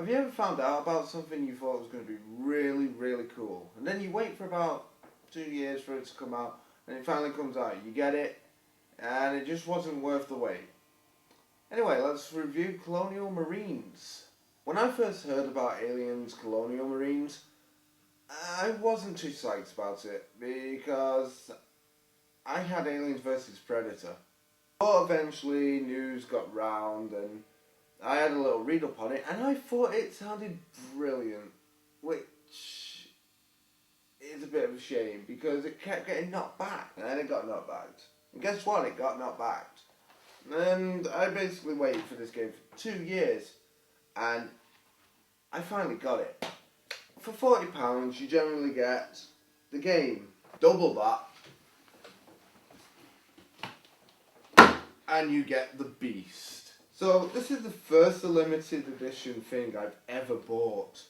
Have you ever found out about something you thought was going to be really, really cool, and then you wait for about 2 years for it to come out, and it finally comes out, you get it, and it just wasn't worth the wait? Anyway, let's review Colonial Marines. When I first heard about Aliens Colonial Marines, I wasn't too psyched about it, because I had Aliens vs Predator. But eventually news got round and I had a little read up on it and I thought it sounded brilliant, which is a bit of a shame because it kept getting knocked back and then it got knocked back. And guess what? It got knocked back. And I basically waited for this game for 2 years and I finally got it. For £40 you generally get the game, double that, and you get the Beast. So this is the first limited edition thing I've ever bought.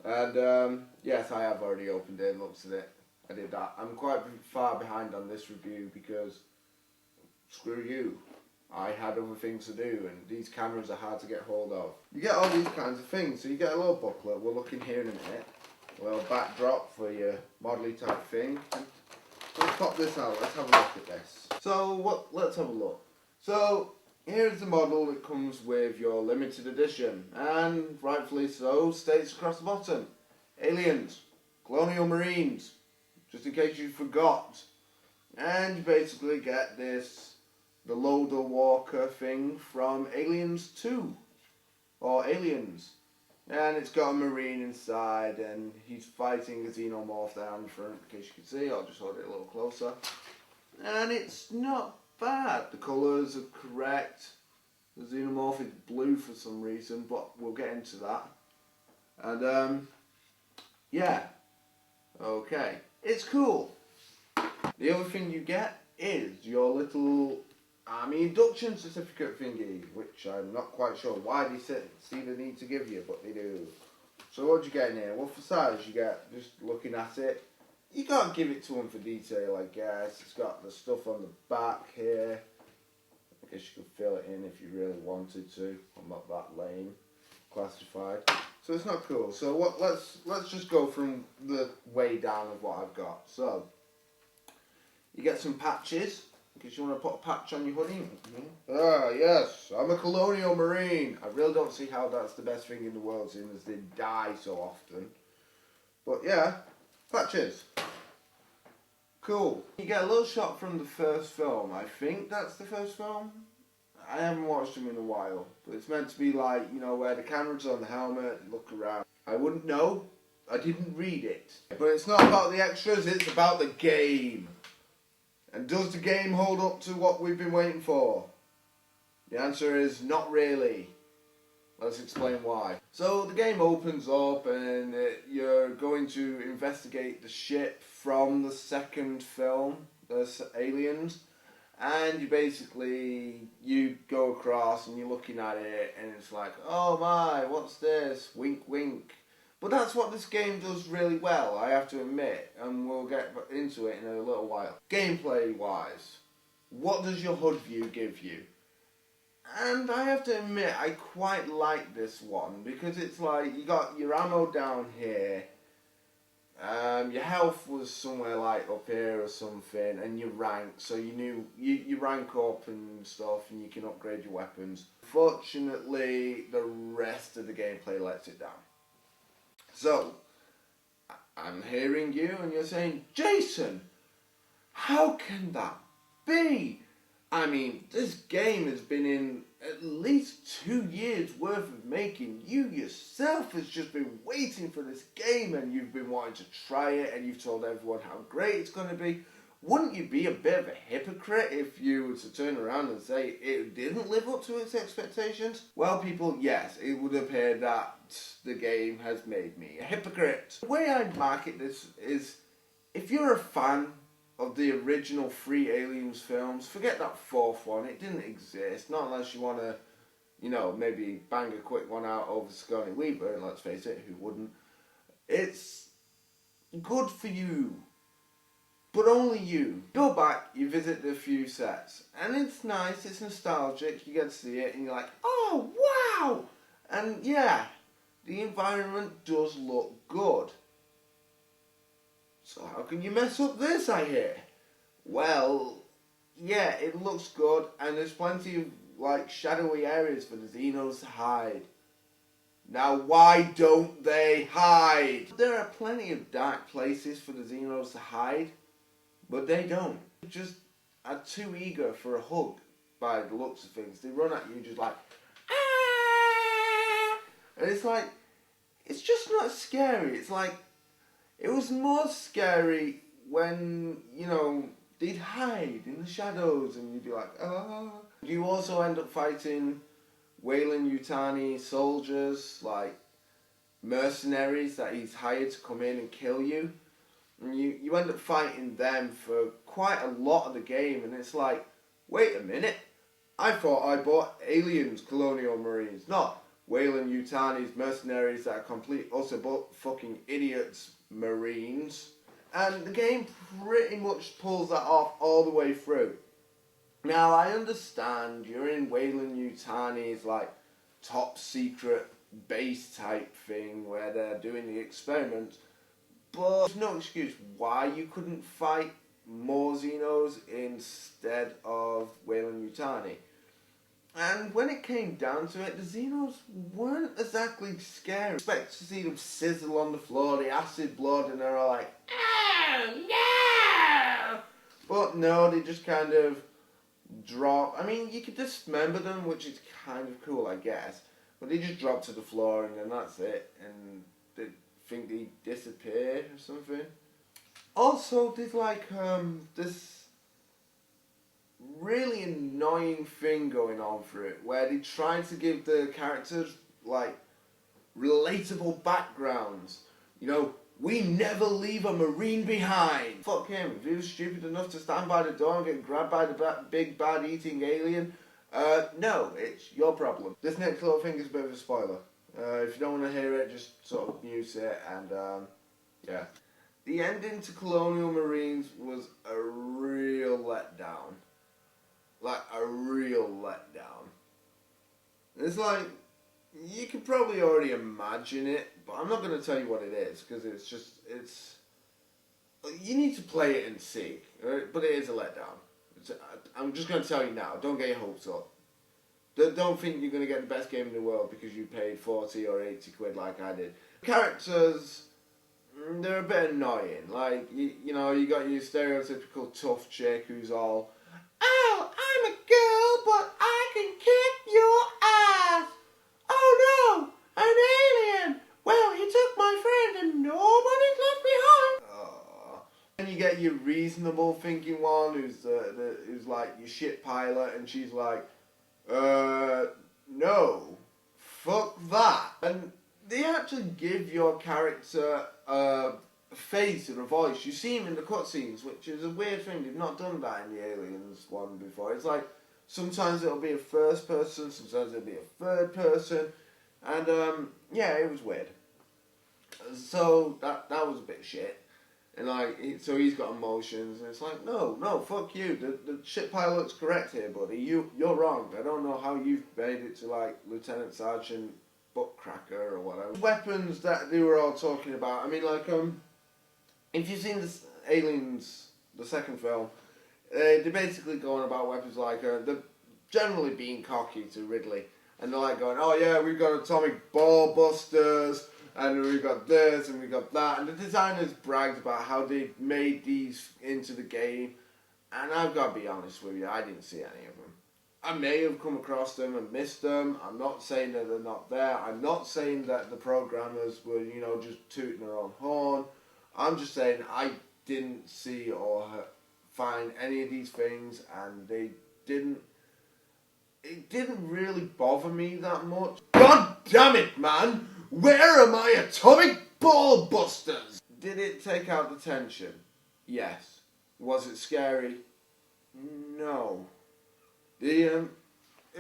And yes, I have already opened it and looked at it. I did that. I'm quite far behind on this review because, screw you, I had other things to do and these cameras are hard to get hold of. You get all these kinds of things. So you get a little booklet, we'll look in here in a minute. A little backdrop for your modelly type thing. Let's pop this out, let's have a look at this. So let's have a look. So, here's the model that comes with your limited edition, and rightfully so, states across the bottom. Aliens, Colonial Marines, just in case you forgot. And you basically get this, the Loader Walker thing from Aliens 2, or Aliens. And it's got a Marine inside, and he's fighting a xenomorph down the front, in case you can see. I'll just hold it a little closer. And it's not bad. The colours are correct. The xenomorph is blue for some reason, but we'll get into that. And yeah, okay, it's cool. The other thing you get is your little army induction certificate thingy, which I'm not quite sure why they see the need to give you, but they do. So what do you get in here? Well, for size, you get, just looking at it, you can't give it to them for detail, I guess. It's got the stuff on the back here. I guess you could fill it in if you really wanted to. I'm not that lame. Classified. So it's not cool. So let's just go from the way down of what I've got. So you get some patches, in case you want to put a patch on your hoodie. Ah, yes, I'm a Colonial Marine. I really don't see how that's the best thing in the world, seeing as they die so often. But yeah, patches. Cool. You get a little shot from the first film. I think that's the first film. I haven't watched them in a while. But it's meant to be like, you know, where the camera's on the helmet, look around. I wouldn't know. I didn't read it. But it's not about the extras, it's about the game. And does the game hold up to what we've been waiting for? The answer is not really. Let's explain why. So the game opens up and you're going to investigate the ship from the second film, the Aliens, and you go across and you're looking at it and it's like, oh my, what's this? Wink wink. But that's what this game does really well, I have to admit, and we'll get into it in a little while. Gameplay wise, what does your HUD view give you? And I have to admit, I quite like this one, because it's like, you got your ammo down here, your health was somewhere like up here or something, and your rank, so you rank up and stuff, and you can upgrade your weapons. Fortunately, the rest of the gameplay lets it down. So, I'm hearing you, and you're saying, Jason, how can that be? I mean, this game has been in at least 2 years worth of making. You yourself has just been waiting for this game and you've been wanting to try it and you've told everyone how great it's going to be. Wouldn't you be a bit of a hypocrite if you were to turn around and say it didn't live up to its expectations? Well, people, yes, it would appear that the game has made me a hypocrite. The way I market this is, if you're a fan of the original 3 Aliens films, forget that 4th one, it didn't exist, not unless you want to, you know, maybe bang a quick one out over Sigourney Weaver, and let's face it, who wouldn't? It's good for you, but only you. Go back, you visit the few sets, and it's nice, it's nostalgic, you get to see it, and you're like, oh, wow! And yeah, the environment does look good. So how can you mess up this, I hear? Well, yeah, it looks good, and there's plenty of, like, shadowy areas for the Xenos to hide. Now, why don't they hide? There are plenty of dark places for the Xenos to hide, but they don't. They just are too eager for a hug by the looks of things. They run at you just like, ah! And it's like, it's just not scary. It's like, it was more scary when, you know, they'd hide in the shadows and you'd be like, ah. You also end up fighting Weyland-Yutani soldiers, like mercenaries that he's hired to come in and kill you. And you end up fighting them for quite a lot of the game, and it's like, wait a minute, I thought I bought Aliens Colonial Marines, not Weyland-Yutani's mercenaries that are complete utter fucking idiots Marines. And the game pretty much pulls that off all the way through. Now, I understand you're in Weyland-Yutani's, like, top secret base type thing where they're doing the experiments, but there's no excuse why you couldn't fight more Xenos instead of Weyland-Yutani. And when it came down to it, the Xenos weren't exactly scary. You expect to see them sizzle on the floor, the acid blood, and they're all like, oh no! But no, they just kind of drop. I mean, you could dismember them, which is kind of cool, I guess. But they just drop to the floor, and then that's it. And they think they disappear or something. Also, there's like this really annoying thing going on for it, where they try to give the characters like relatable backgrounds. You know, we never leave a Marine behind. Fuck him. If he was stupid enough to stand by the door and get grabbed by the big bad eating alien, no, it's your problem. This next little thing is a bit of a spoiler. If you don't want to hear it, just sort of mute it, and yeah. The ending to Colonial Marines was a real letdown. Like, a real letdown. It's like, you can probably already imagine it, but I'm not going to tell you what it is, because it's... You need to play it and see, right? But it is a letdown. I'm just going to tell you now, don't get your hopes up. Don't think you're going to get the best game in the world because you paid 40 or 80 quid like I did. Characters, they're a bit annoying. Like, you know, you got your stereotypical tough chick who's all, oh, I'm a girl, but I can kick your ass. Oh no, an alien. Well, he took my friend and nobody's left behind. Oh. Then you get your reasonable thinking one who's like your shit pilot, and she's like, no, fuck that. And they actually give your character a face and a voice. You see him in the cutscenes, which is a weird thing. They've not done that in the Aliens one before. It's like, sometimes it'll be a first person, sometimes it'll be a third person, and yeah, it was weird. So that was a bit shit. And like, so he's got emotions, and it's like, no, fuck you. The ship pilot's correct here, buddy. You're wrong. I don't know how you've made it to like Lieutenant Sergeant Buttcracker or whatever. Weapons that they were all talking about. I mean, like, if you've seen this Aliens, the second film, they're basically going about weapons like they're generally being cocky to Ridley, and they're like going, oh yeah, we've got atomic ball busters. And we got this and we got that, and the designers bragged about how they made these into the game, and I've got to be honest with you, I didn't see any of them. I may have come across them and missed them. I'm not saying that they're not there. I'm not saying that the programmers were, you know, just tooting their own horn. I'm just saying I didn't see or find any of these things, and it didn't really bother me that much. God damn it, man! Where are my atomic ball busters? Did it take out the tension? Yes. Was it scary? No. It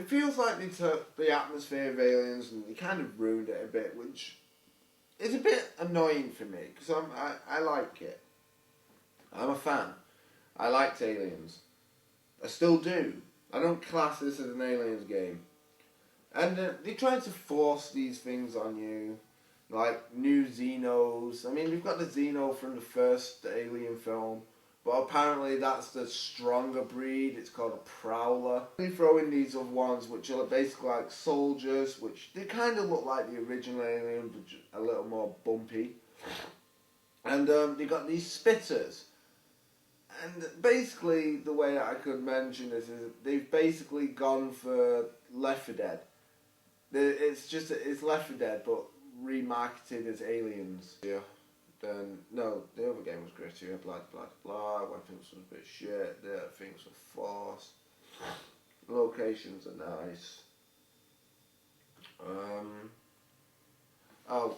feels like they took the atmosphere of Aliens and they kind of ruined it a bit, which is a bit annoying for me, because I like it. I'm a fan. I liked Aliens. I still do. I don't class this as an Aliens game. And they try to force these things on you. like new Xenos. I mean, we've got the Xeno from the first Alien film, but apparently that's the stronger breed. It's called a Prowler. They throw in these other ones, which are basically like soldiers, which they kind of look like the original Alien, but just a little more bumpy. And they got these spitters. And basically, the way I could mention this is they've basically gone for Left 4 Dead. It's Left 4 Dead, but remarketed as Aliens. Yeah. Then no, the other game was grittier. Blah blah blah. Weapons was a bit shit. The things were forced. Locations are nice. Oh,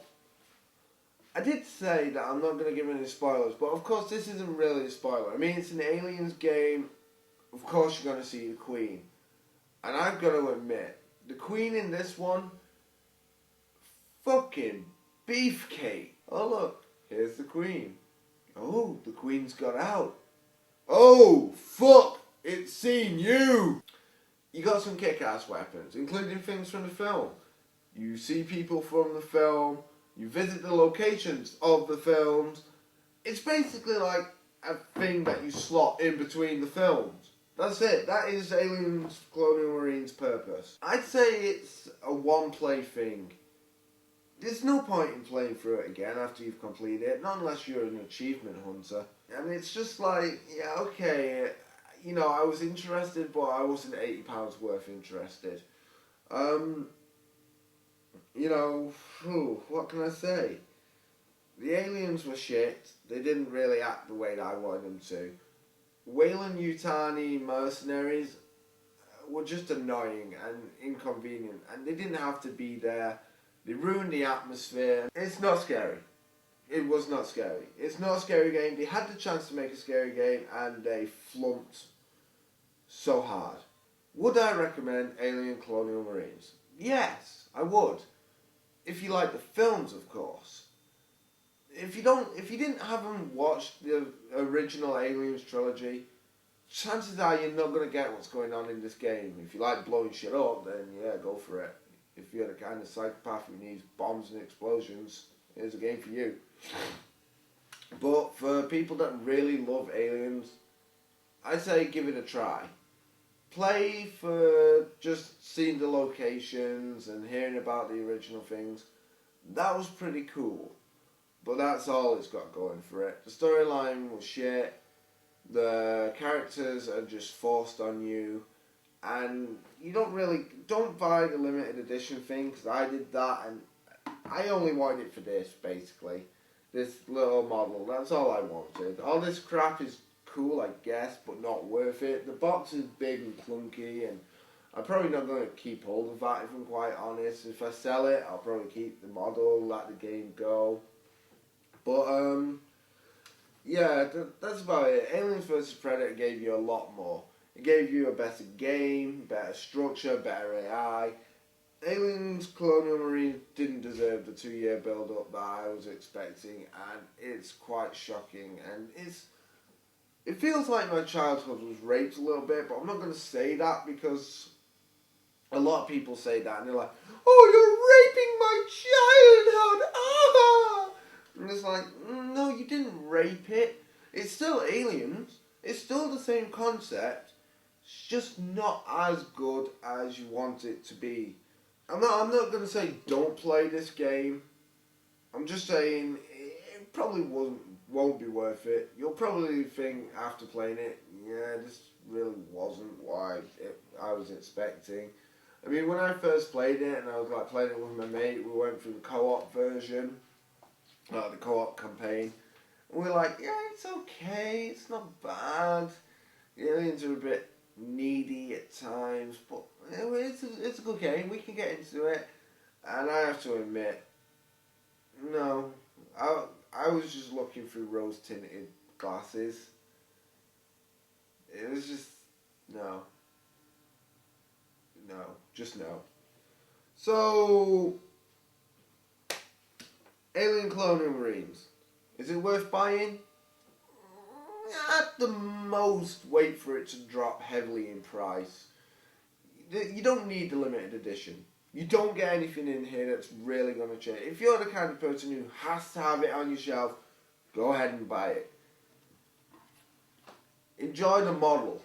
I did say that I'm not going to give any spoilers, but of course this isn't really a spoiler. I mean, it's an Aliens game. Of course you're going to see the Queen. And I've got to admit, the Queen in this one, fucking beefcake. Oh look, here's the Queen. Oh, the Queen's got out. Oh, fuck, it's seen you. You got some kick-ass weapons, including things from the film. You see people from the film. You visit the locations of the films. It's basically like a thing that you slot in between the films. That's it. That is Aliens Colonial Marines' purpose. I'd say it's a one-play thing. There's no point in playing through it again after you've completed it, not unless you're an achievement hunter. And it's just like, yeah, okay, you know, I was interested, but I wasn't £80 worth interested. You know, what can I say? The aliens were shit. They didn't really act the way that I wanted them to. Weyland-Yutani mercenaries were just annoying and inconvenient, and they didn't have to be there. They ruined the atmosphere. It's not scary. It was not scary. It's not a scary game. They had the chance to make a scary game, and they flunked so hard. Would I recommend Alien Colonial Marines? Yes, I would. If you like the films, of course. If you haven't watched the original Aliens trilogy, chances are you're not going to get what's going on in this game. If you like blowing shit up, then yeah, go for it. If you're the kind of psychopath who needs bombs and explosions, here's a game for you. But for people that really love Aliens, I say give it a try. Play for just seeing the locations and hearing about the original things. That was pretty cool. But that's all it's got going for it. The storyline was shit. The characters are just forced on you. And you don't buy the limited edition thing, because I did that and I only wanted it for this, basically. This little model, that's all I wanted. All this crap is cool, I guess, but not worth it. The box is big and clunky, and I'm probably not going to keep hold of that, if I'm quite honest. If I sell it, I'll probably keep the model, let the game go. But, yeah, that's about it. Aliens vs Predator gave you a lot more. It gave you a better game, better structure, better AI. Aliens Colonial Marines didn't deserve the 2-year build-up that I was expecting, and it's quite shocking, and it feels like my childhood was raped a little bit, but I'm not going to say that because a lot of people say that, and they're like, oh, you're raping my childhood, ah! And it's like, no, you didn't rape it. It's still Aliens. It's still the same concept. It's just not as good as you want it to be. I'm not going to say don't play this game. I'm just saying it probably won't be worth it. You'll probably think after playing it, yeah, this really wasn't what I was expecting. I mean, when I first played it and I was like playing it with my mate, we went through the co-op version, the co-op campaign, and we were like, yeah, it's okay, it's not bad. The aliens are a bit needy at times, but it's a good game. We can get into it, and I have to admit, no, I was just looking through rose tinted glasses. It was just no, just no. So, Alien Colonial Marines, is it worth buying? At the most, wait for it to drop heavily in price. You don't need the limited edition. You don't get anything in here that's really going to change. If you're the kind of person who has to have it on your shelf, go ahead and buy it. Enjoy the model.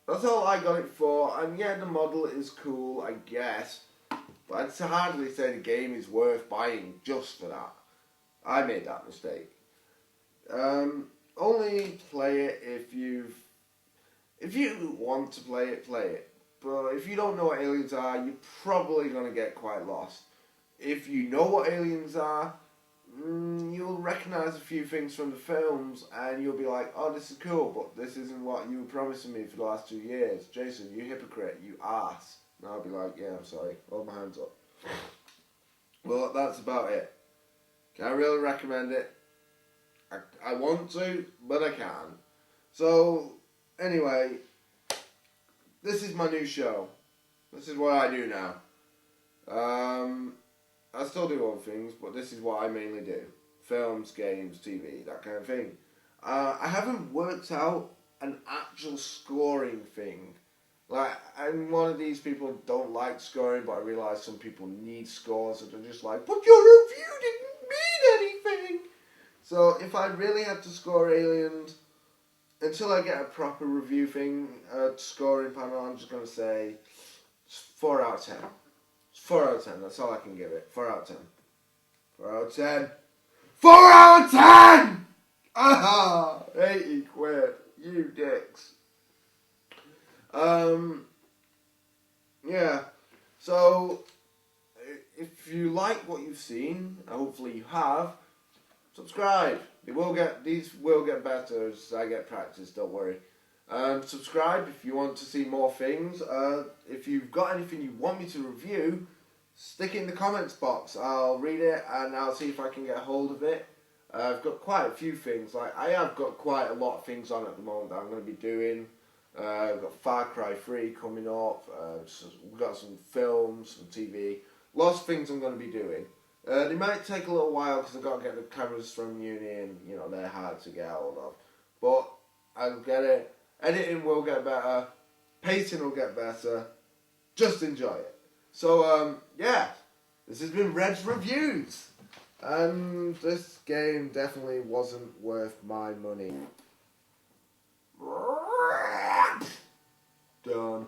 That's all I got it for. And yeah, the model is cool, I guess. But I'd hardly say the game is worth buying just for that. I made that mistake. Only play it if you want to play it, play it. But if you don't know what aliens are, you're probably going to get quite lost. If you know what aliens are, you'll recognise a few things from the films and you'll be like, oh, this is cool, but this isn't what you were promising me for the last 2 years. Jason, you hypocrite, you ass. And I'll be like, yeah, I'm sorry, hold my hands up. Well, that's about it. Can't really recommend it. I want to, but I can't. So, anyway, this is my new show. This is what I do now. I still do other things, but this is what I mainly do. Films, games, TV, that kind of thing. I haven't worked out an actual scoring thing. Like, I'm one of these people who don't like scoring, but I realise some people need scores, and they're just like, but your review didn't mean anything! So, if I really had to score Aliens, until I get a proper review thing, scoring panel, I'm just going to say 4 out of 10. 4 out of 10, that's all I can give it. 4 out of 10. 4 out of 10. 4 out of 10! Aha! 80 quid. You dicks. Yeah. So, if you like what you've seen, hopefully you have, subscribe. These will get better as I get practice, don't worry. Subscribe if you want to see more things. If you've got anything you want me to review, stick it in the comments box. I'll read it and I'll see if I can get a hold of it. I've got quite a few things. Like, I have got quite a lot of things on at the moment that I'm going to be doing. We've got Far Cry 3 coming up. We've got some films, some TV. Lots of things I'm going to be doing. They might take a little while because I've got to get the cameras from uni and, they're hard to get hold of. But I'll get it. Editing will get better. Pacing will get better. Just enjoy it. So, yeah. This has been Red's Reviews. And this game definitely wasn't worth my money. Done.